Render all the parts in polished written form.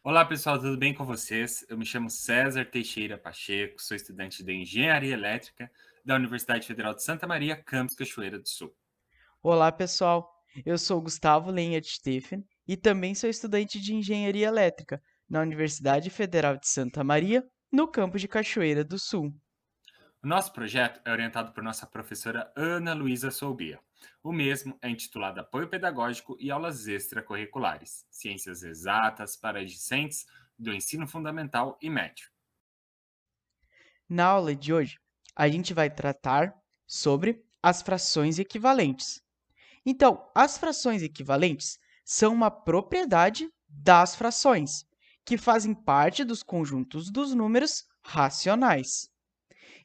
Olá pessoal, tudo bem com vocês? Eu me chamo César Teixeira Pacheco, sou estudante de Engenharia Elétrica da Universidade Federal de Santa Maria, campus Cachoeira do Sul. Olá, pessoal. Eu sou Gustavo Lenha de Stephen e também sou estudante de Engenharia Elétrica na Universidade Federal de Santa Maria, no campus de Cachoeira do Sul. O nosso projeto é orientado por nossa professora Ana Luísa Soubia. O mesmo é intitulado Apoio Pedagógico e Aulas Extracurriculares, Ciências Exatas para discentes do Ensino Fundamental e Médio. Na aula de hoje, a gente vai tratar sobre as frações equivalentes. Então, as frações equivalentes são uma propriedade das frações, que fazem parte dos conjuntos dos números racionais.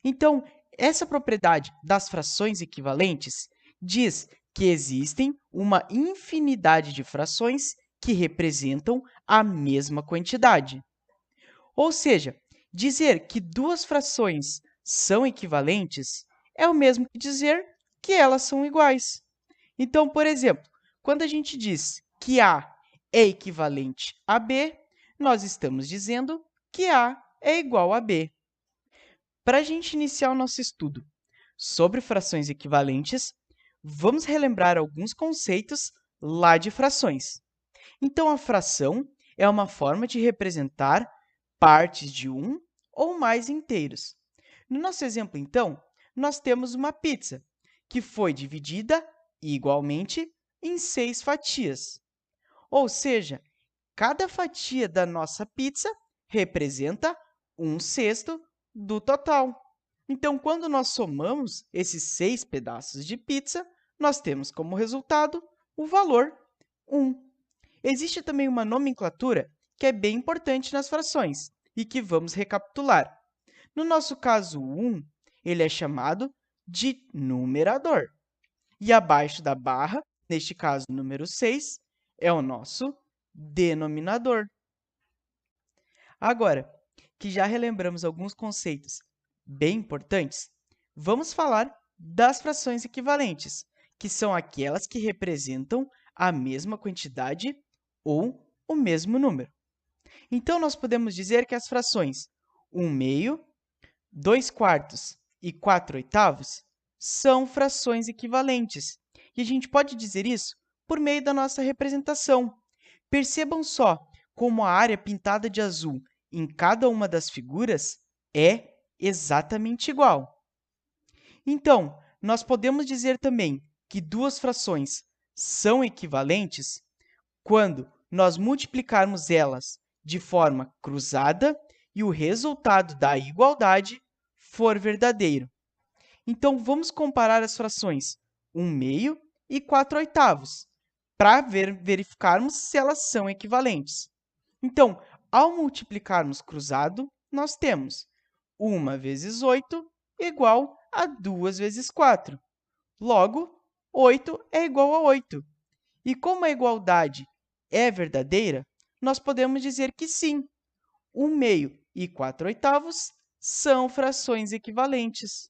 Então, essa propriedade das frações equivalentes diz que existem uma infinidade de frações que representam a mesma quantidade. Ou seja, dizer que duas frações são equivalentes é o mesmo que dizer que elas são iguais. Então, por exemplo, quando a gente diz que A é equivalente a B, nós estamos dizendo que A é igual a B. Para a gente iniciar o nosso estudo sobre frações equivalentes, vamos relembrar alguns conceitos lá de frações. Então, a fração é uma forma de representar partes de um ou mais inteiros. No nosso exemplo, então, nós temos uma pizza, que foi dividida igualmente em 6 fatias. Ou seja, cada fatia da nossa pizza representa um sexto do total. Então, quando nós somamos esses 6 pedaços de pizza, nós temos como resultado o valor 1. Existe também uma nomenclatura que é bem importante nas frações e que vamos recapitular. No nosso caso, o 1, ele é chamado de numerador. E abaixo da barra, neste caso, o número 6, é o nosso denominador. Agora, que já relembramos alguns conceitos bem importantes, vamos falar das frações equivalentes, que são aquelas que representam a mesma quantidade ou o mesmo número. Então, nós podemos dizer que as frações 1/2, 2/4 e 4/8 são frações equivalentes. E a gente pode dizer isso por meio da nossa representação. Percebam só como a área pintada de azul em cada uma das figuras é exatamente igual. Então, nós podemos dizer também que duas frações são equivalentes quando nós multiplicarmos elas de forma cruzada e o resultado da igualdade for verdadeiro. Então, vamos comparar as frações 1/2 e 4/8 para verificarmos se elas são equivalentes. Então, ao multiplicarmos cruzado, nós temos 1 vezes 8 igual a 2 vezes 4. Logo, 8 é igual a 8. E como a igualdade é verdadeira, nós podemos dizer que sim, 1/2 e 4/8 são frações equivalentes.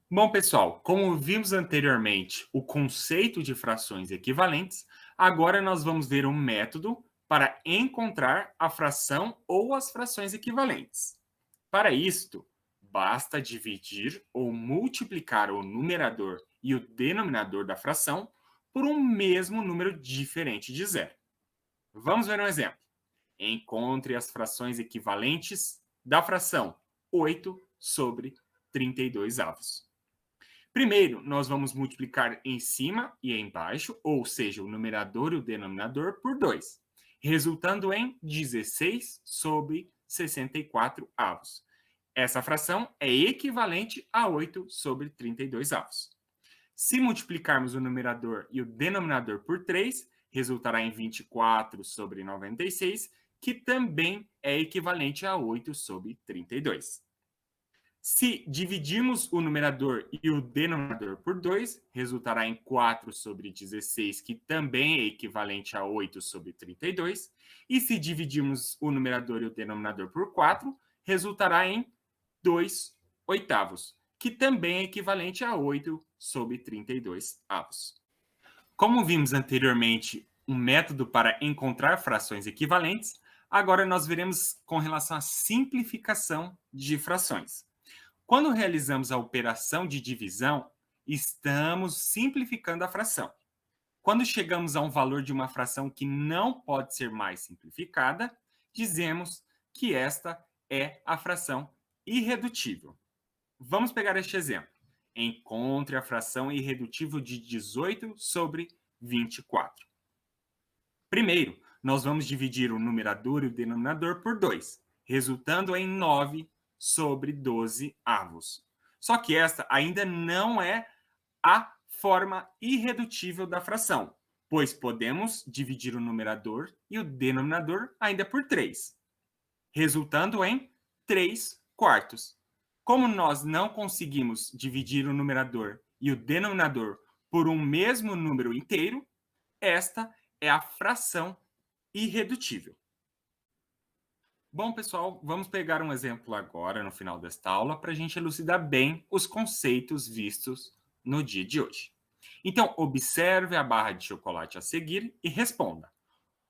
Bom, pessoal, como vimos anteriormente o conceito de frações equivalentes, agora nós vamos ver um método para encontrar a fração ou as frações equivalentes. Para isto, basta dividir ou multiplicar o numerador e o denominador da fração por um mesmo número diferente de zero. Vamos ver um exemplo. Encontre as frações equivalentes da fração 8 sobre 32 avos. Primeiro, nós vamos multiplicar em cima e embaixo, ou seja, o numerador e o denominador, por 2, resultando em 16 sobre 64 avos. Essa fração é equivalente a 8 sobre 32 avos. Se multiplicarmos o numerador e o denominador por 3, resultará em 24 sobre 96, que também é equivalente a 8 sobre 32. Se dividirmos o numerador e o denominador por 2, resultará em 4 sobre 16, que também é equivalente a 8 sobre 32. E se dividirmos o numerador e o denominador por 4, resultará em 2 oitavos, que também é equivalente a 8 sobre 32 avos. Como vimos anteriormente, um método para encontrar frações equivalentes, agora nós veremos com relação à simplificação de frações. Quando realizamos a operação de divisão, estamos simplificando a fração. Quando chegamos a um valor de uma fração que não pode ser mais simplificada, dizemos que esta é a fração irredutível. Vamos pegar este exemplo. Encontre a fração irredutível de 18 sobre 24. Primeiro, nós vamos dividir o numerador e o denominador por 2, resultando em 9 sobre 12 avos. Só que esta ainda não é a forma irredutível da fração, pois podemos dividir o numerador e o denominador ainda por 3, resultando em 3 quartos. Como nós não conseguimos dividir o numerador e o denominador por um mesmo número inteiro, esta é a fração irredutível. Bom, pessoal, vamos pegar um exemplo agora no final desta aula para a gente elucidar bem os conceitos vistos no dia de hoje. Então, observe a barra de chocolate a seguir e responda.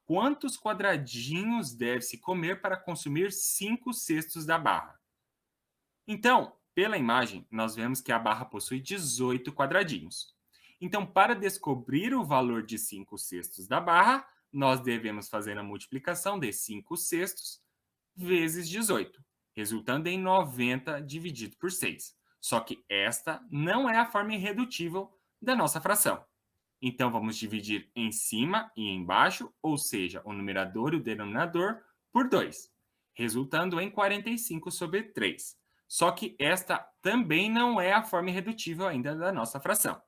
Quantos quadradinhos deve-se comer para consumir 5 cestos da barra? Então, pela imagem, nós vemos que a barra possui 18 quadradinhos. Então, para descobrir o valor de 5 cestos da barra, nós devemos fazer a multiplicação de 5 cestos vezes 18, resultando em 90 dividido por 6. Só que esta não é a forma irredutível da nossa fração. Então, vamos dividir em cima e embaixo, ou seja, o numerador e o denominador, por 2, resultando em 45 sobre 3. Só que esta também não é a forma irredutível ainda da nossa fração,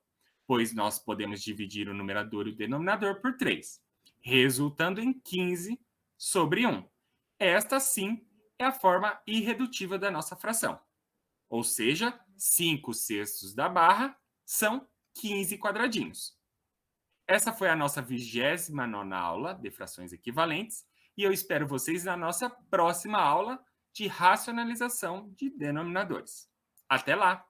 pois nós podemos dividir o numerador e o denominador por 3, resultando em 15 sobre 1. Esta, sim, é a forma irredutível da nossa fração. Ou seja, 5 sextos da barra são 15 quadradinhos. Essa foi a nossa 29ª aula de frações equivalentes e eu espero vocês na nossa próxima aula de racionalização de denominadores. Até lá!